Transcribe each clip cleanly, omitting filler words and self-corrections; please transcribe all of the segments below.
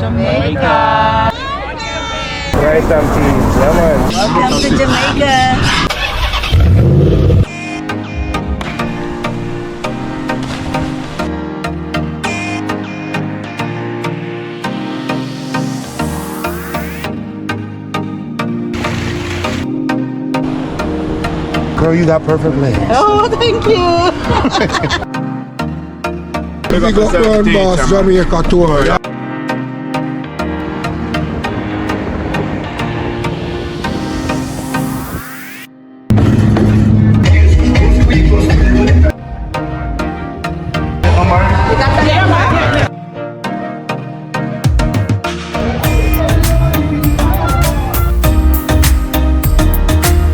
Jamaica. Rice and peas, yeah man. Welcome to Jamaica. Girl, you got perfect legs. Oh, thank you. We go Crown Boss Jamaica tour.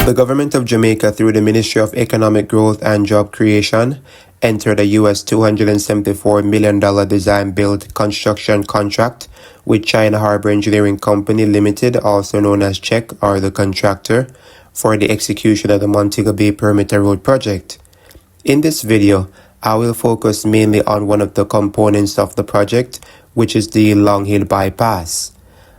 The government of Jamaica, through the Ministry of Economic Growth and Job Creation, entered a US $274 million design-build construction contract with China Harbor Engineering Company Limited, also known as CHEC, or the contractor, for the execution of the Montego Bay Perimeter Road project. In this video, I will focus mainly on one of the components of the project, which is the Long Hill Bypass.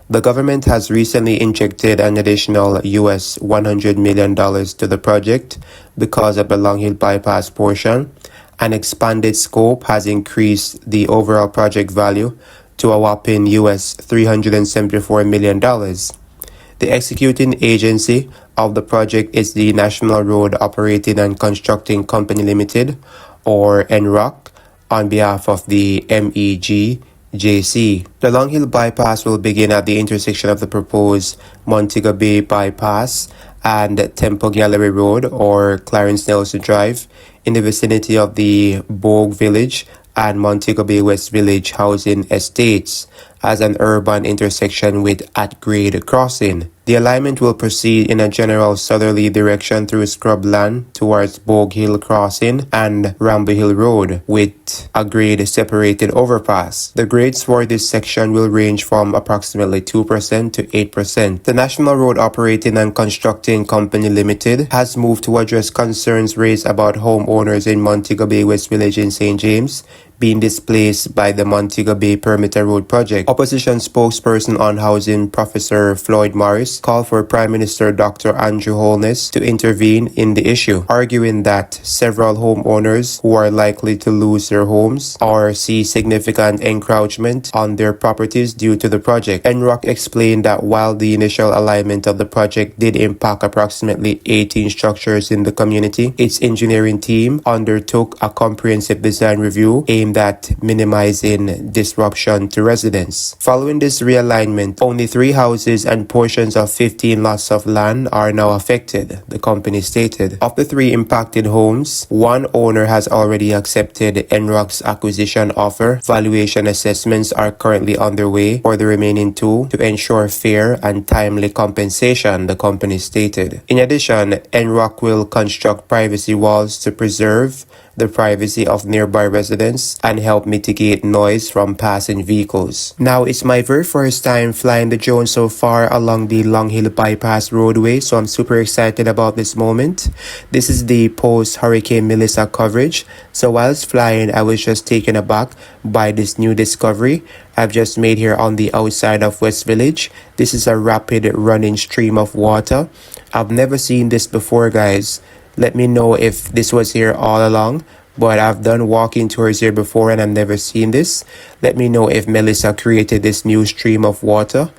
The government has recently injected an additional US $100 million to the project because of the Long Hill Bypass portion. An expanded scope has increased the overall project value to a whopping US $374 million. The executing agency of the project is the National Road Operating and Constructing Company Limited, or NROC, on behalf of the MEG JC. The Long Hill Bypass will begin at the intersection of the proposed Montego Bay Bypass and Temple Gallery Road, or Clarence Nelson Drive, in the vicinity of the Bogue Village and Montego Bay West Village housing estates, as an urban intersection with at-grade crossing. The alignment will proceed in a general southerly direction through scrubland towards Bogue Hill Crossing and Ramble Hill Road, with a grade separated overpass. The grades for this section will range from approximately 2% to 8%. The National Road Operating and Constructing Company Limited has moved to address concerns raised about homeowners in Montego Bay West Village in St. James being displaced by the Montego Bay Perimeter Road project. Opposition spokesperson on housing, Professor Floyd Morris, called for Prime Minister Dr. Andrew Holness to intervene in the issue, arguing that several homeowners who are likely to lose their homes or see significant encroachment on their properties due to the project. NROC explained that while the initial alignment of the project did impact approximately 18 structures in the community, its engineering team undertook a comprehensive design review aimed at minimizing disruption to residents. Following this realignment, only 3 houses and portions of 15 lots of land are now affected, the company stated. Of the 3 impacted homes, 1 owner has already accepted NROC's acquisition offer. Valuation assessments are currently underway for the remaining 2 to ensure fair and timely compensation, the company stated. In addition, NROC will construct privacy walls to preserve the privacy of nearby residents and help mitigate noise from passing vehicles. Now, it's my very first time flying the drone so far along the Long Hill Bypass roadway, so I'm super excited about this moment. This is the post-Hurricane Melissa coverage. So whilst flying, I was just taken aback by this new discovery I've just made here on the outside of West Village. This is a rapid running stream of water. I've never seen this before, guys. Let me know if this was here all along, but I've done walking tours here before and I've never seen this. Let me know if Melissa created this new stream of water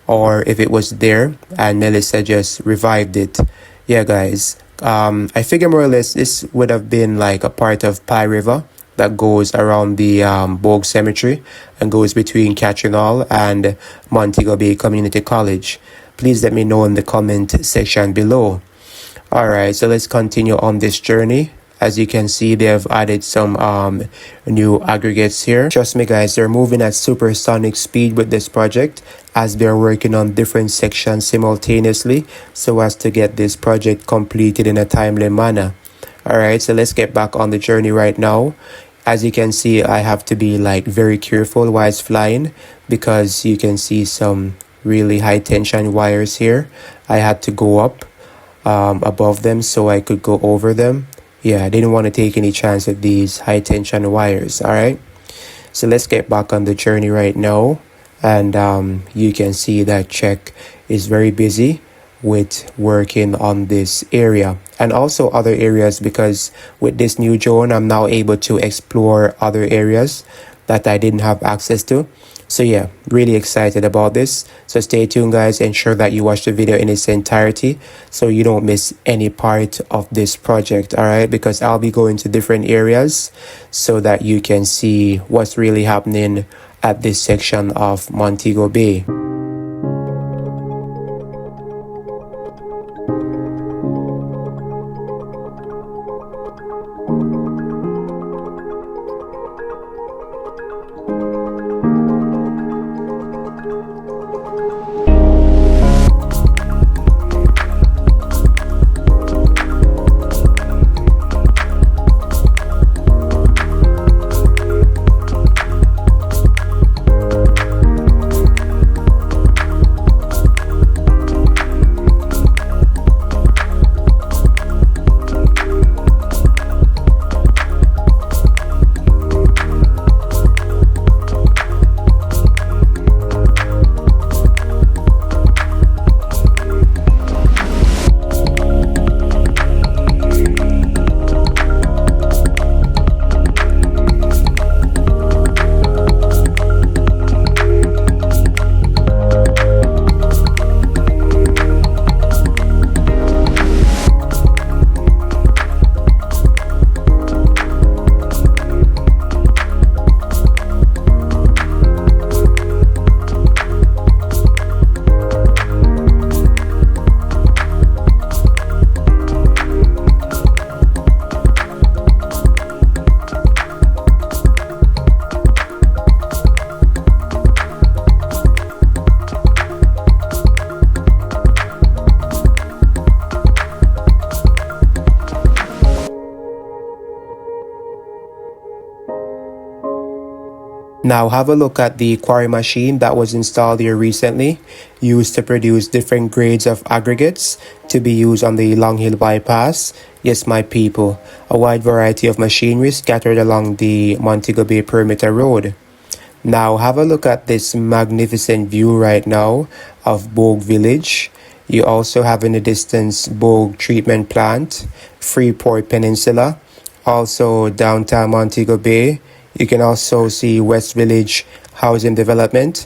or if it was there and Melissa just revived it. Yeah, guys, I figure more or less this would have been like a part of Pie River that goes around the Bogue Cemetery and goes between Catchinall and Montego Bay Community College. Please let me know in the comment section below. Alright, so let's continue on this journey. As you can see, they have added some new aggregates here. Trust me, guys, they're moving at supersonic speed with this project as they're working on different sections simultaneously so as to get this project completed in a timely manner. Alright, so let's get back on the journey right now. As you can see, I have to be like very careful while flying because you can see some really high tension wires here. I had to go up above them so I could go over them. Yeah, I didn't want to take any chance with these high tension wires. All right, so let's get back on the journey right now. and you can see that Czech is very busy with working on this area and also other areas, because with this new drone I'm now able to explore other areas that I didn't have access to. So yeah, really excited about this. So stay tuned guys, ensure that you watch the video in its entirety so you don't miss any part of this project, all right? Because I'll be going to different areas so that you can see what's really happening at this section of Montego Bay. Now have a look at the quarry machine that was installed here recently, used to produce different grades of aggregates to be used on the Long Hill bypass. Yes, my people, a wide variety of machinery scattered along the Montego Bay perimeter road. Now have a look at this magnificent view right now of Bogue Village. You also have in the distance Bogue Treatment Plant, Freeport Peninsula, also downtown Montego Bay. You can also see West Village Housing Development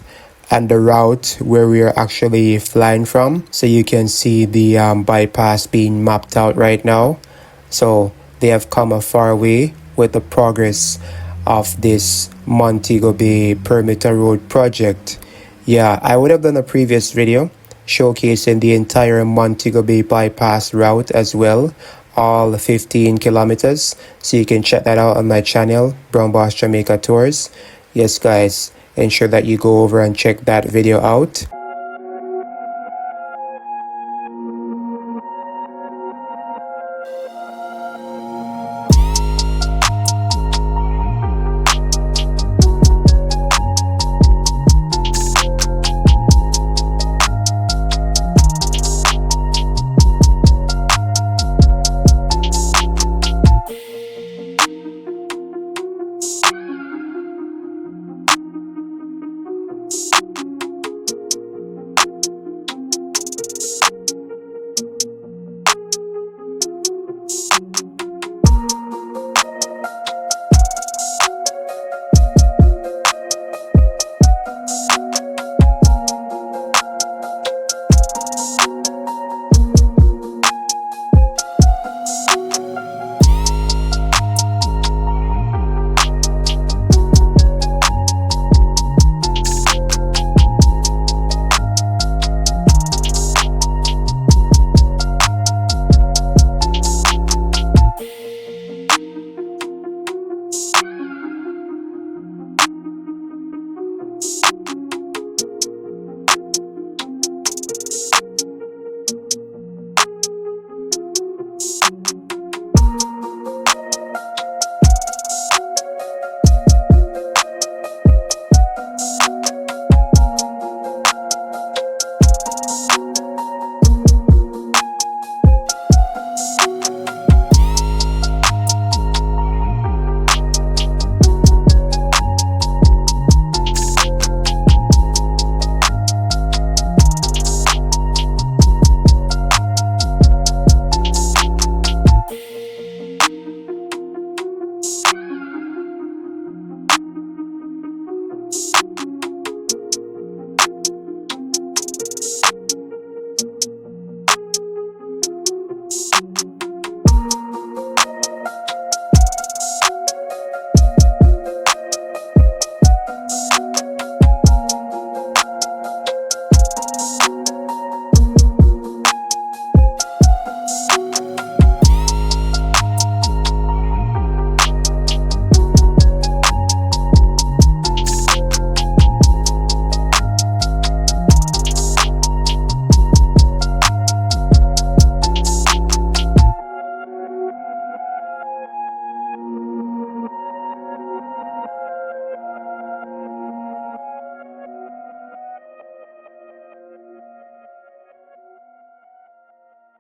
and the route where we are actually flying from. So you can see the bypass being mapped out right now. So they have come a far way with the progress of this Montego Bay Perimeter Road project. Yeah, I would have done a previous video showcasing the entire Montego Bay bypass route as well, all 15 kilometers, so you can check that out on my channel, Brown Boss Jamaica Tours. Yes guys, ensure that you go over and check that video out.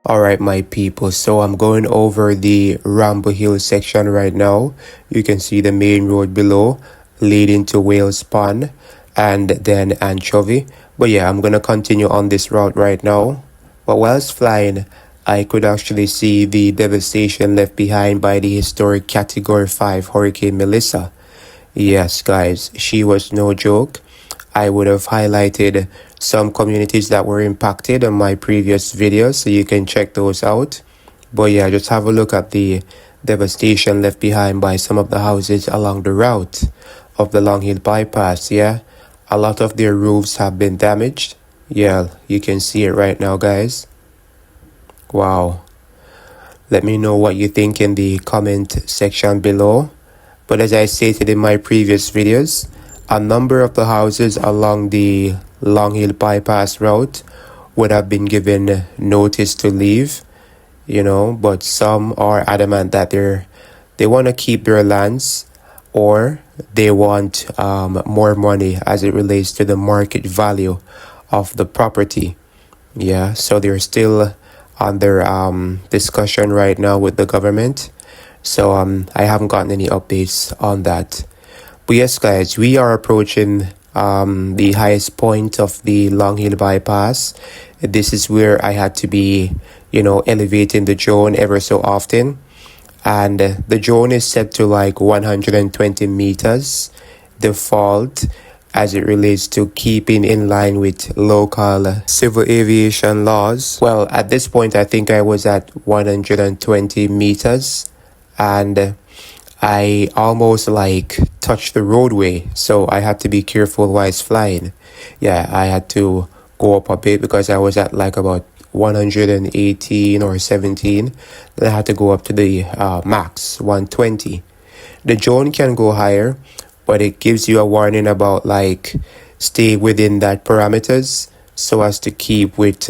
Alright, my people, so I'm going over the Ramble Hill section right now. You can see the main road below leading to Wales Pond and then Anchovy. But yeah, I'm gonna continue on this route right now. But whilst flying, I could actually see the devastation left behind by the historic Category 5 Hurricane Melissa. Yes, guys, she was no joke. I would have highlighted some communities that were impacted on my previous videos, so you can check those out. But yeah, just have a look at the devastation left behind by some of the houses along the route of the Long Hill bypass. Yeah, a lot of their roofs have been damaged. Yeah, you can see it right now, guys. Wow. Let me know what you think in the comment section below. But as I stated in my previous videos, a number of the houses along the Long Hill bypass route would have been given notice to leave, but some are adamant that they want to keep their lands, or they want more money as it relates to the market value of the property. Yeah, so they're still under discussion right now with the government. So I haven't gotten any updates on that. But yes, guys, we are approaching the highest point of the Long Hill bypass. This is where I had to be, elevating the drone ever so often. And the drone is set to like 120 meters default as it relates to keeping in line with local civil aviation laws. Well, at this point, I think I was at 120 meters and I almost like touched the roadway, so I had to be careful while it's flying. Yeah, I had to go up a bit because I was at like about 118 or 17. Then I had to go up to the max 120. The drone can go higher, but it gives you a warning about like stay within that parameters so as to keep with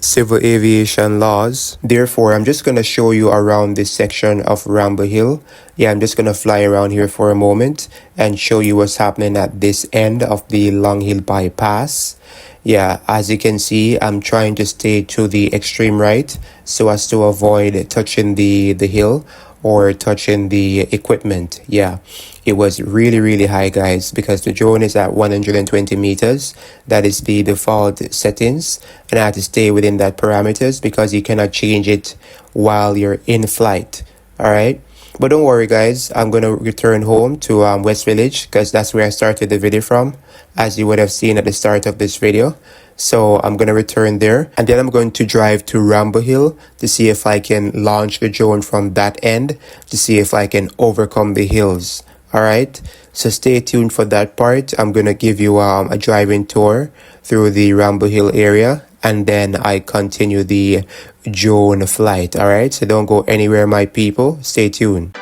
civil aviation laws. Therefore, I'm just going to show you around this section of Ramble Hill. Yeah, I'm just going to fly around here for a moment and show you what's happening at this end of the Long Hill bypass. Yeah, as you can see, I'm trying to stay to the extreme right so as to avoid touching the hill or touching the equipment. Yeah, it was really high, guys, because the drone is at 120 meters. That is the default settings, and I had to stay within that parameters because you cannot change it while you're in flight. All right, but don't worry, guys, I'm gonna return home to West Village because that's where I started the video from, as you would have seen at the start of this video. So I'm going to return there, and then I'm going to drive to Ramble Hill to see if I can launch the drone from that end to see if I can overcome the hills. All right, so stay tuned for that part. I'm going to give you a driving tour through the Ramble Hill area, and then I continue the drone flight. All right, so don't go anywhere, my people. Stay tuned.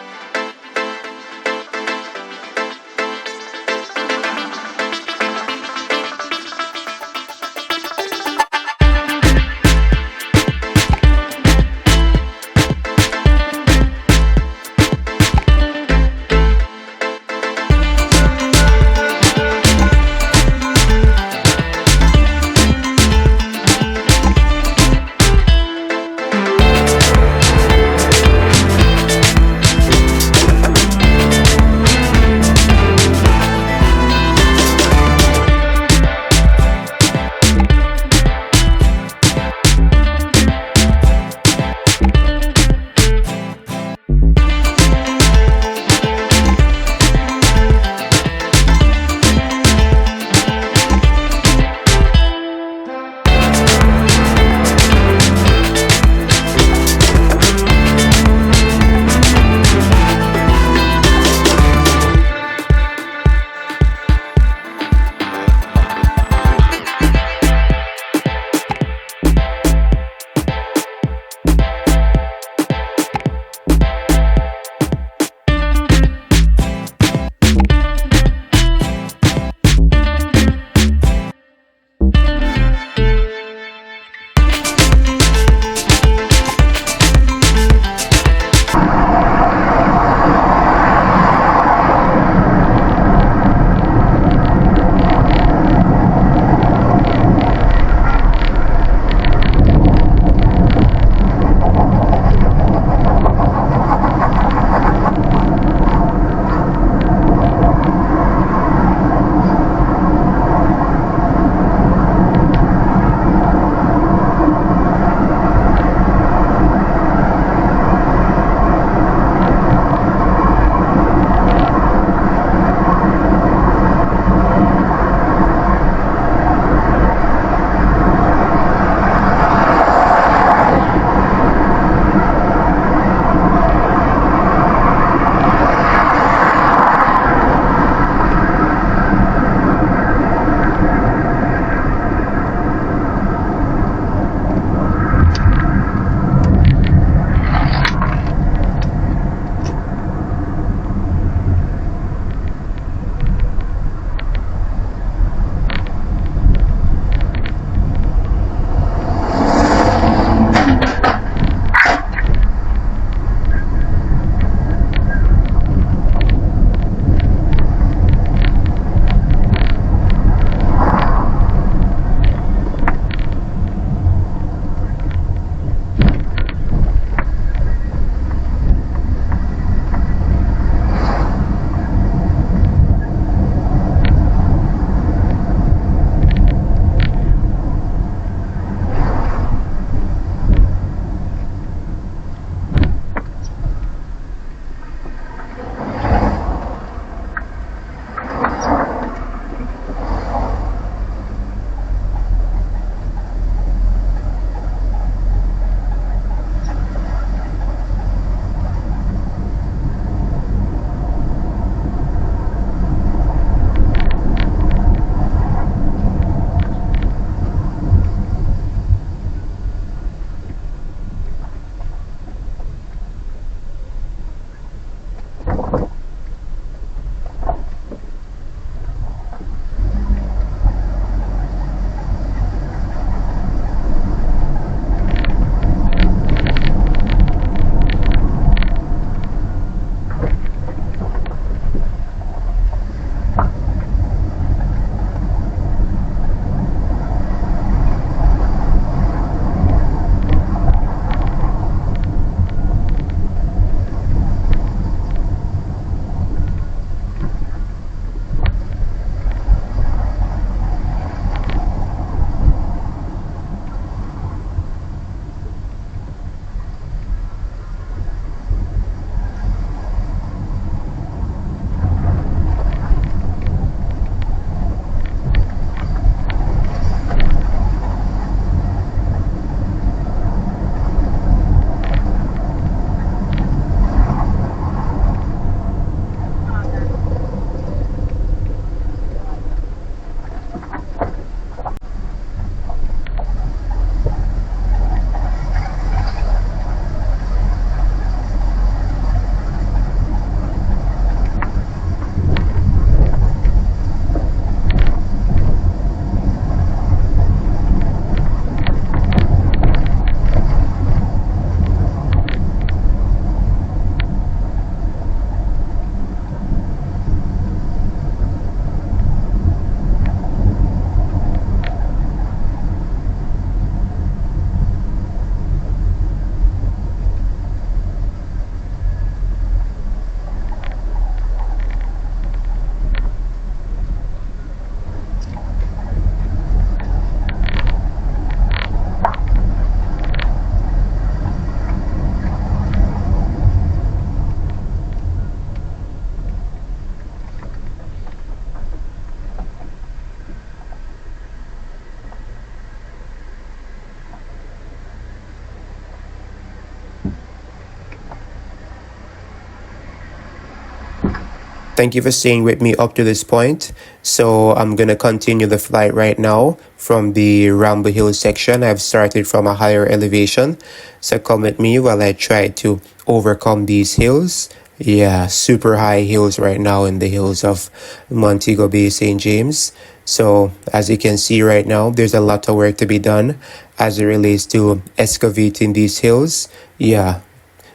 Thank you for staying with me up to this point. So I'm going to continue the flight right now from the Ramble Hill section. I've started from a higher elevation. So come with me while I try to overcome these hills. Yeah, super high hills right now in the hills of Montego Bay, St. James. So as you can see right now, there's a lot of work to be done as it relates to excavating these hills. Yeah,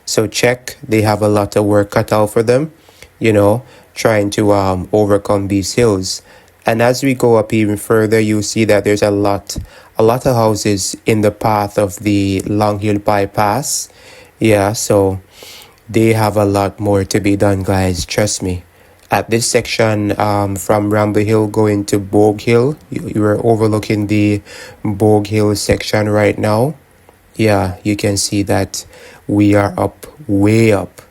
so check, they have a lot of work cut out for them, you know, trying to overcome these hills. And as we go up even further, you see that there's a lot of houses in the path of the Long Hill bypass. Yeah, so they have a lot more to be done, guys, trust me. At this section from Ramble Hill going to Bogue Hill, you are overlooking the Bogue Hill section right now. Yeah, you can see that we are up, way up.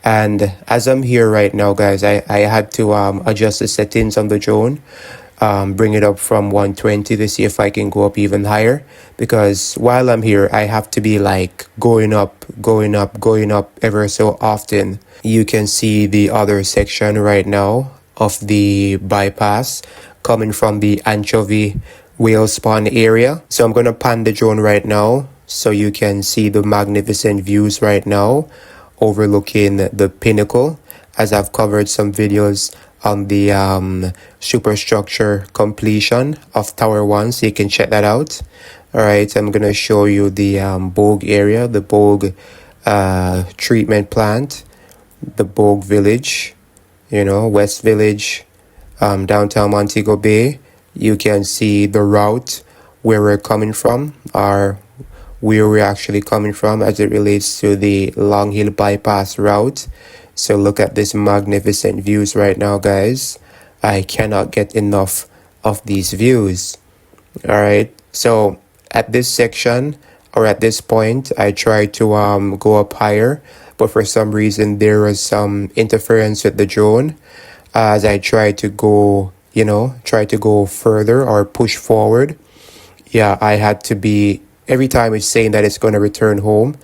And as I'm here right now, guys, I had to adjust the settings on the drone, bring it up from 120 to see if I can go up even higher. Because while I'm here, I have to be like going up ever so often. You can see the other section right now of the bypass coming from the Anchovy whale spawn area. So I'm going to pan the drone right now so you can see the magnificent views right now overlooking the pinnacle, as I've covered some videos on the superstructure completion of Tower 1, so you can check that out. Alright, I'm gonna show you the Bogue area, the Bogue treatment plant, the Bogue village, you know, West Village, downtown Montego Bay. You can see the route where we're coming from, or where we're actually coming from as it relates to the Long Hill bypass route. So look at this magnificent views right now, guys. I cannot get enough of these views. All right, so at this section, or at this point, I tried to go up higher, but for some reason there was some interference with the drone as I tried to go, you know, try to go further or push forward. Yeah, I had to be, every time it's saying that it's going to return home,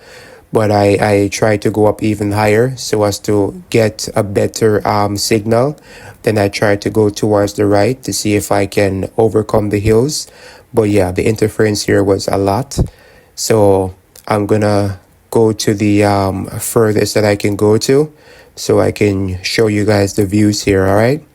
but I try to go up even higher so as to get a better signal. Then I try to go towards the right to see if I can overcome the hills. But yeah, the interference here was a lot. So I'm going to go to the furthest that I can go to so I can show you guys the views here, all right?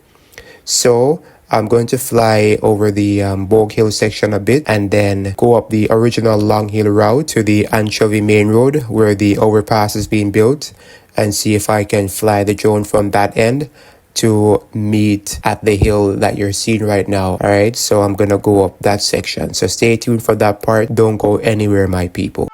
So I'm going to fly over the Bogue Hill section a bit and then go up the original Long Hill route to the Anchovy main road where the overpass is being built and see if I can fly the drone from that end to meet at the hill that you're seeing right now. All right, so I'm going to go up that section. So stay tuned for that part. Don't go anywhere, my people.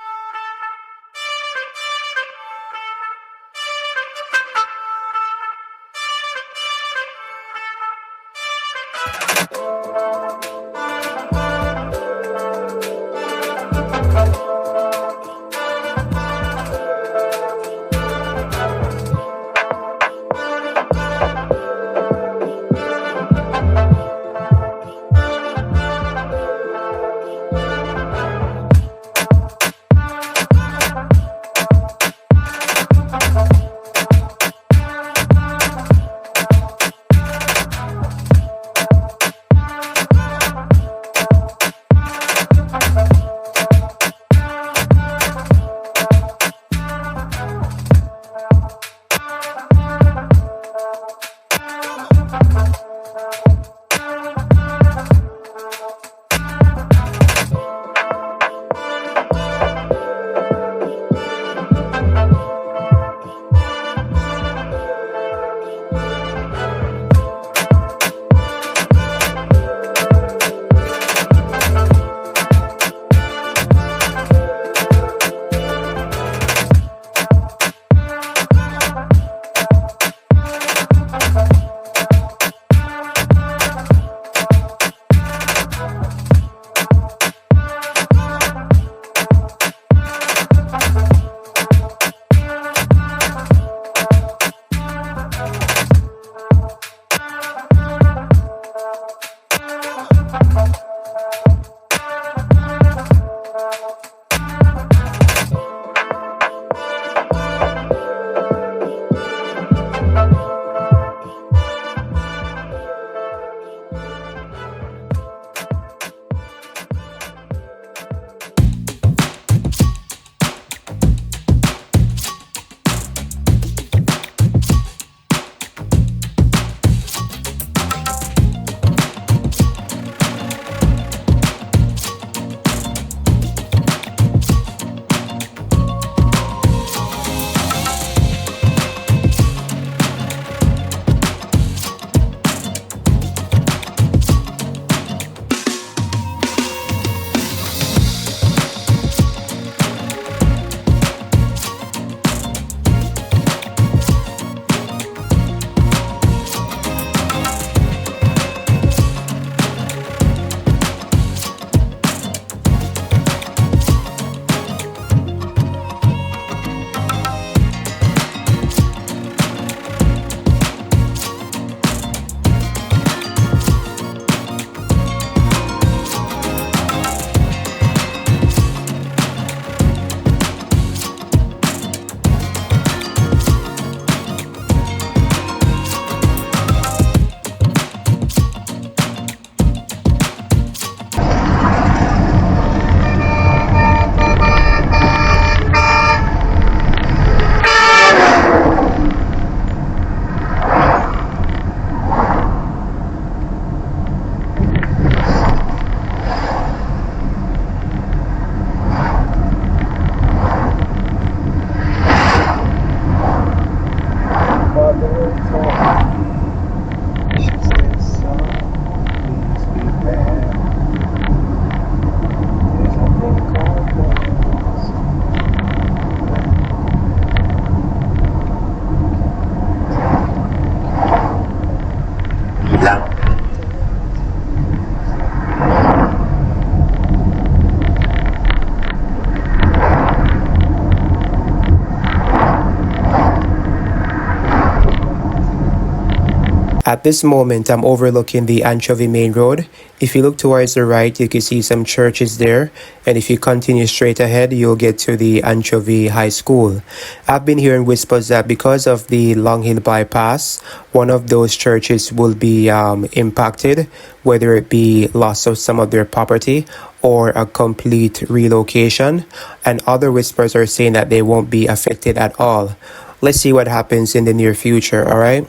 At this moment, I'm overlooking the Anchovy main road. If you look towards the right, you can see some churches there. And if you continue straight ahead, you'll get to the Anchovy High School. I've been hearing whispers that because of the Long Hill bypass, one of those churches will be impacted, whether it be loss of some of their property or a complete relocation. And other whispers are saying that they won't be affected at all. Let's see what happens in the near future, all right?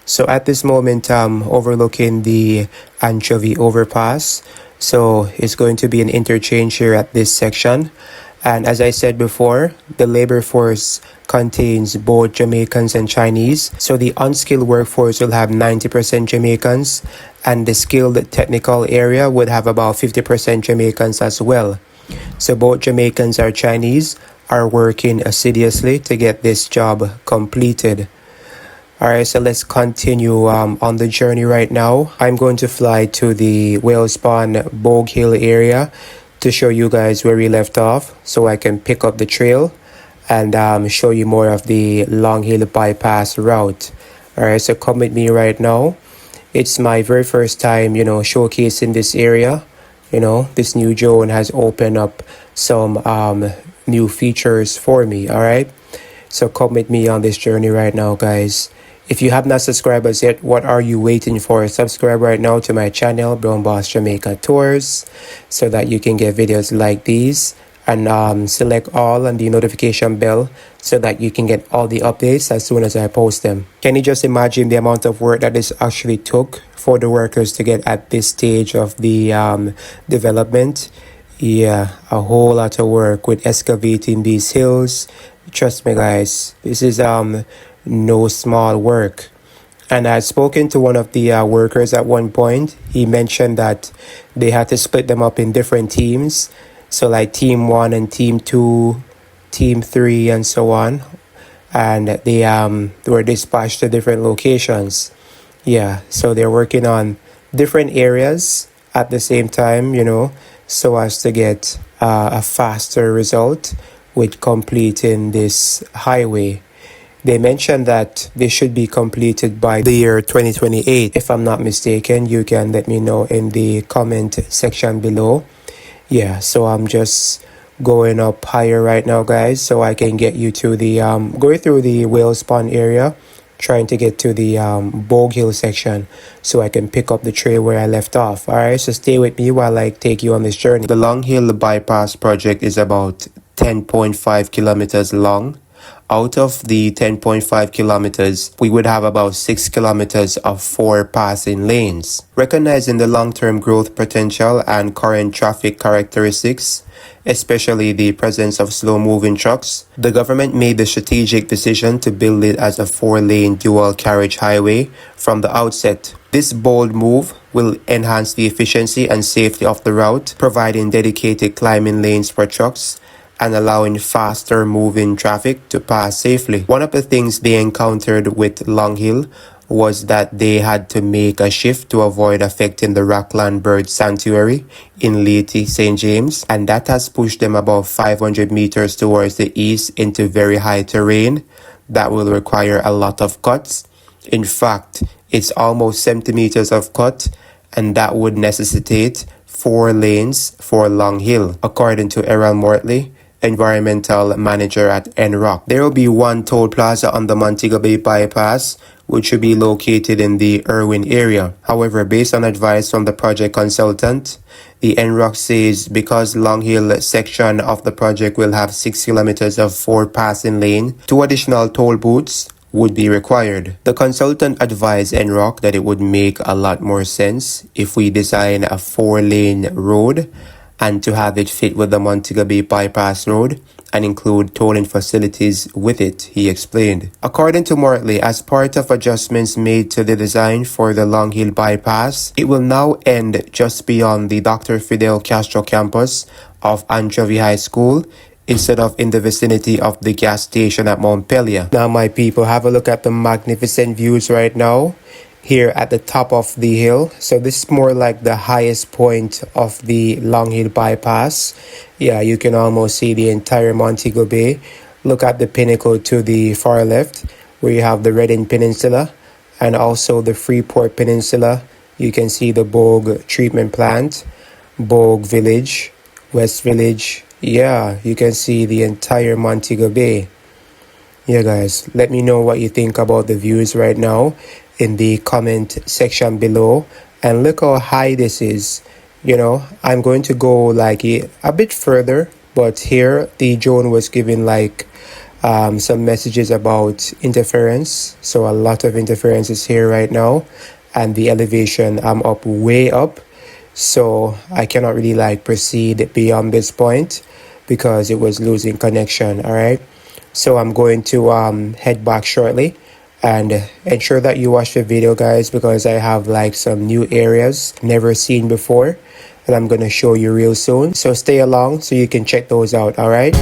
So at this moment, I'm overlooking the Anchovy overpass. So it's going to be an interchange here at this section. And as I said before, the labor force contains both Jamaicans and Chinese. So the unskilled workforce will have 90% Jamaicans, and the skilled technical area would have about 50% Jamaicans as well. So both Jamaicans or Chinese are working assiduously to get this job completed. Alright, so let's continue on the journey right now. I'm going to fly to the whale spawn Bogue Hill area to show you guys where we left off so I can pick up the trail and show you more of the Long Hill bypass route. Alright, so come with me right now. It's my very first time, showcasing this area. This new drone has opened up some new features for me. Alright, so come with me on this journey right now, guys. If you have not subscribed as yet, what are you waiting for? Subscribe right now to my channel, Brown Boss Jamaica Tours, so that you can get videos like these, and select all and the notification bell so that you can get all the updates as soon as I post them. Can you just imagine the amount of work that this actually took for the workers to get at this stage of the development? Yeah, a whole lot of work with excavating these hills. Trust me, guys, this is no small work. And I had spoken to one of the workers at one point. He mentioned that they had to split them up in different teams, so like team 1 and team 2, team 3, and so on, and they were dispatched to different locations. Yeah, so they're working on different areas at the same time, so as to get a faster result with completing this highway. They mentioned that they should be completed by the year 2028. If I'm not mistaken, you can let me know in the comment section below. Yeah, so I'm just going up higher right now, guys, so I can get you to the going through the whale spawn area, trying to get to the Bogue Hill section so I can pick up the trail where I left off. Alright, so stay with me while I take you on this journey. The Long Hill bypass project is about 10.5 kilometers long. Out of the 10.5 kilometers, we would have about 6 kilometers of 4 passing lanes. Recognizing the long-term growth potential and current traffic characteristics, especially the presence of slow-moving trucks, the government made the strategic decision to build it as a 4-lane dual-carriage highway from the outset. This bold move will enhance the efficiency and safety of the route, providing dedicated climbing lanes for trucks and allowing faster moving traffic to pass safely. One of the things they encountered with Long Hill was that they had to make a shift to avoid affecting the Rockland Bird Sanctuary in Leyte, St. James, and that has pushed them about 500 meters towards the east into very high terrain that will require a lot of cuts. In fact, it's almost 70 meters of cut, and that would necessitate 4 lanes for Long Hill, according to Errol Mortley, environmental manager at NROC. There will be one toll plaza on the Montego Bay bypass, which should be located in the Irwin area. However, based on advice from the project consultant, the NROC says because Long Hill section of the project will have 6 kilometers of 4 passing lane, 2 additional toll booths would be required. The consultant advised NROC that it would make a lot more sense if we design a 4-lane road and to have it fit with the Montego Bay bypass road and include tolling facilities with it, he explained. According to Mortley, as part of adjustments made to the design for the Long Hill bypass, it will now end just beyond the Dr. Fidel Castro campus of Anchovy High School instead of in the vicinity of the gas station at Montpelier. Now, my people, have a look at the magnificent views right now here at the top of the hill. So this is more like the highest point of the Long Hill bypass. Yeah, you can almost see the entire Montego Bay. Look at the pinnacle to the far left where you have the Redding Peninsula, and also the Freeport Peninsula. You can see the Bogue treatment plant, Bogue Village, West Village. Yeah, you can see the entire Montego Bay. Yeah, guys, let me know what you think about the views right now in the comment section below. And look how high this is. You know, I'm going to go like a bit further, but here the drone was giving like some messages about interference. So a lot of interferences here right now, and the elevation, I'm up way up, so I cannot really like proceed beyond this point because it was losing connection. All right, so I'm going to head back shortly, and ensure that you watch the video, guys, because I have like some new areas never seen before that I'm gonna show you real soon. So stay along so you can check those out. All right.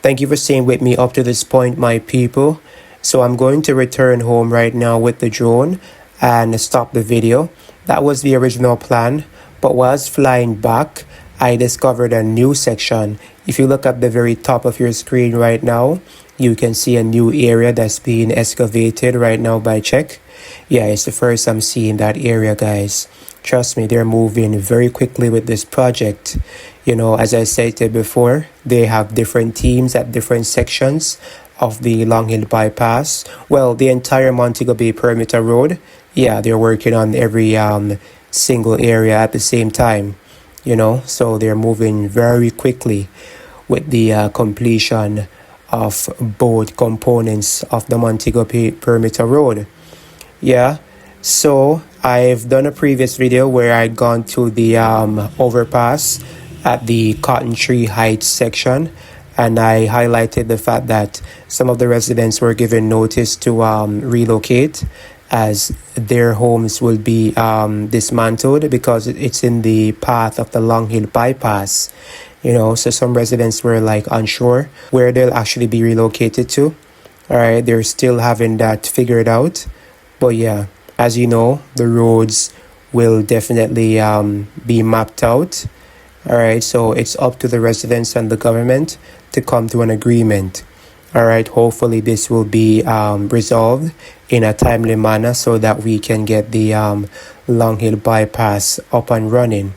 Thank you for staying with me up to this point, my people. So I'm going to return home right now with the drone and stop the video. That was the original plan, but whilst flying back, I discovered a new section. If you look at the very top of your screen right now, you can see a new area that's being excavated right now by Czech. Yeah, it's the first I'm seeing that area, guys. Trust me, they're moving very quickly with this project. You know, as I said before, they have different teams at different sections of the Long Hill bypass. Well, the entire Montego Bay perimeter road. Yeah, they're working on every single area at the same time. You know, so they're moving very quickly with the completion of both components of the Montego Bay perimeter road. Yeah, so I've done a previous video where I'd gone to the overpass at the Cotton Tree Heights section, and I highlighted the fact that some of the residents were given notice to relocate, as their homes will be dismantled because it's in the path of the Long Hill bypass. You know, so some residents were like unsure where they'll actually be relocated to. All right, they're still having that figured out. But yeah, as you know, the roads will definitely be mapped out. All right, so it's up to the residents and the government to come to an agreement. All right, hopefully this will be resolved in a timely manner so that we can get the Long Hill bypass up and running.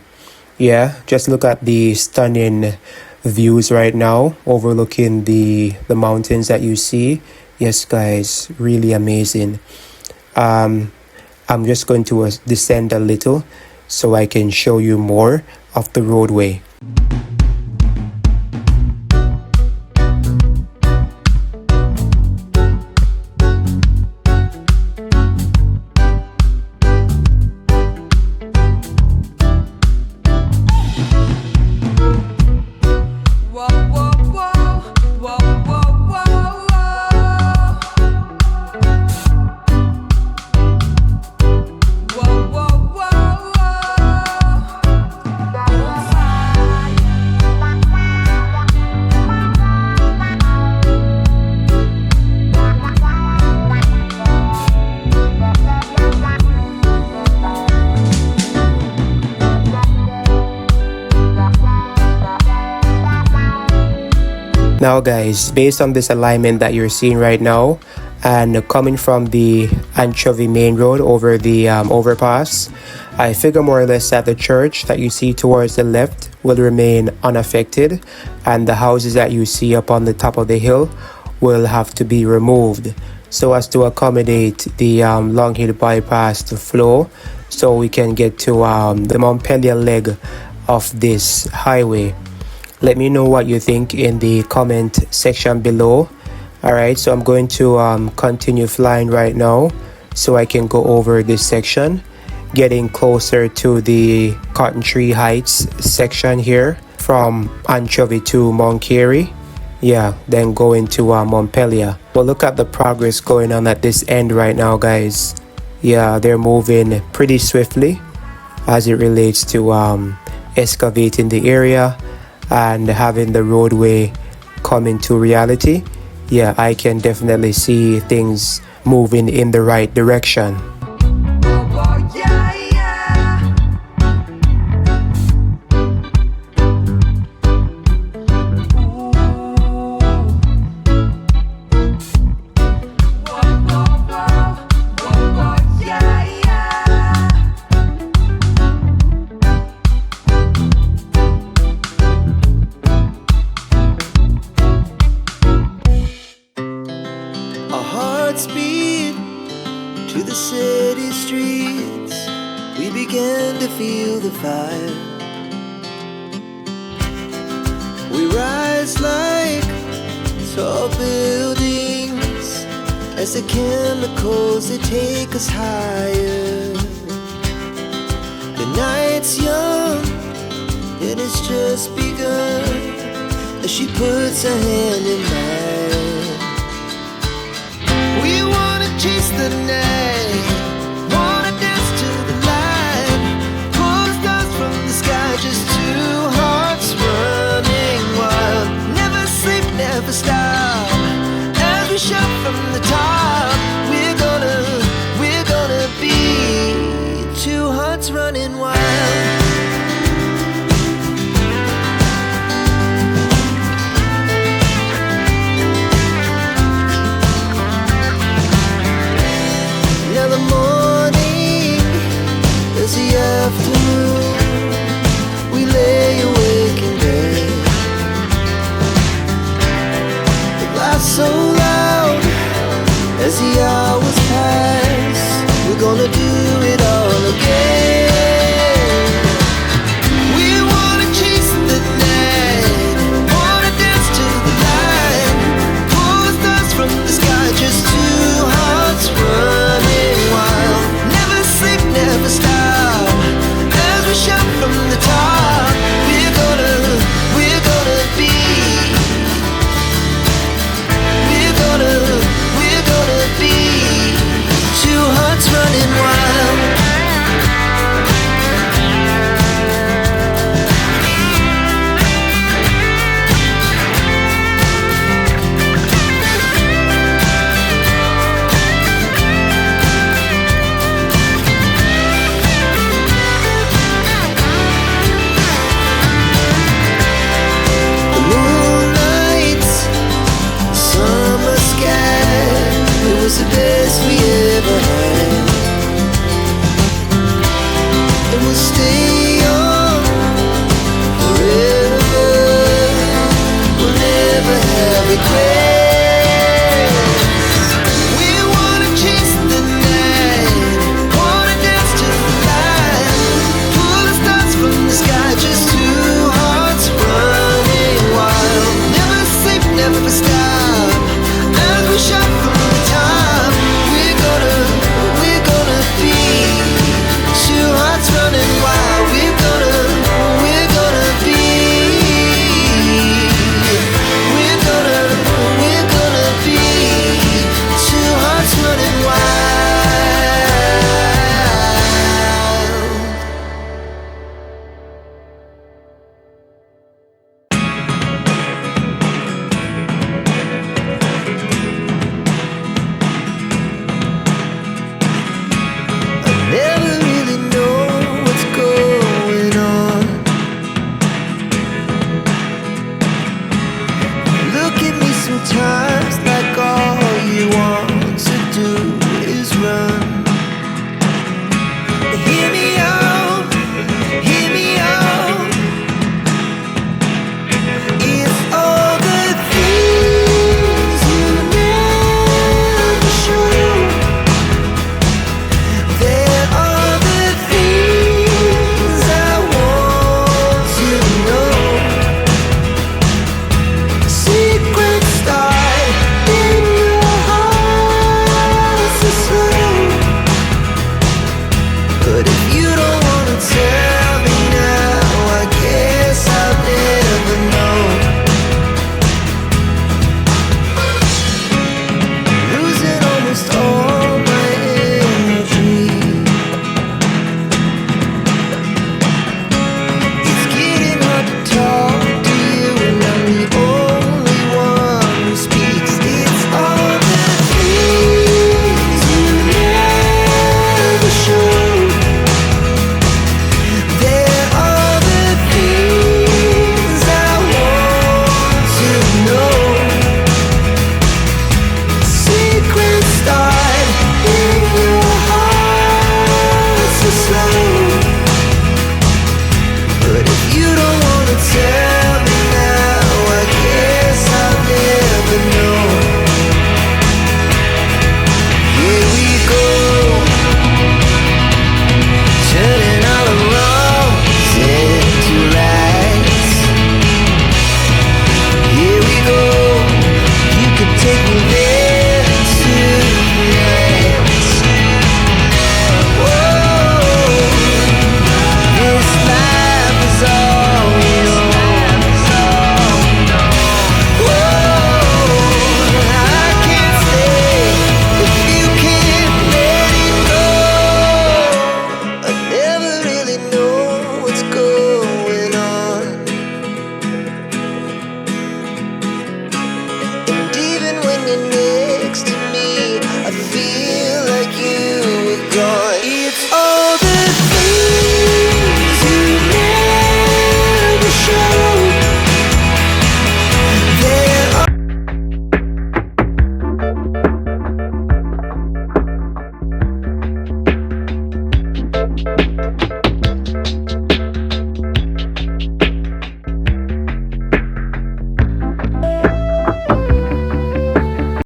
Yeah, just look at the stunning views right now overlooking the mountains that you see. Yes, guys, really amazing. I'm just going to descend a little so I can show you more of the roadway. Now guys, based on this alignment that you're seeing right now and coming from the Anchovy main road over the overpass, I figure more or less that the church that you see towards the left will remain unaffected, and the houses that you see up on the top of the hill will have to be removed so as to accommodate the Long Hill bypass to flow, so we can get to the Montpelier leg of this highway. Let me know what you think in the comment section below. Alright, so I'm going to continue flying right now so I can go over this section, getting closer to the Cotton Tree Heights section here from Anchovy to Quarry. Yeah, then going to Montpelier. Well, look at the progress going on at this end right now, guys. Yeah, they're moving pretty swiftly as it relates to excavating the area and having the roadway come into reality. Yeah, I can definitely see things moving in the right direction. Speed to the city streets, we began to feel the fire. We rise like tall buildings as the chemicals, they take us higher. The night's young and it's just begun as she puts her hand in mine. We wanna chase the night, wanna dance to the light, pull stars from the sky, just two hearts running wild. Never sleep, never stop. gonna do?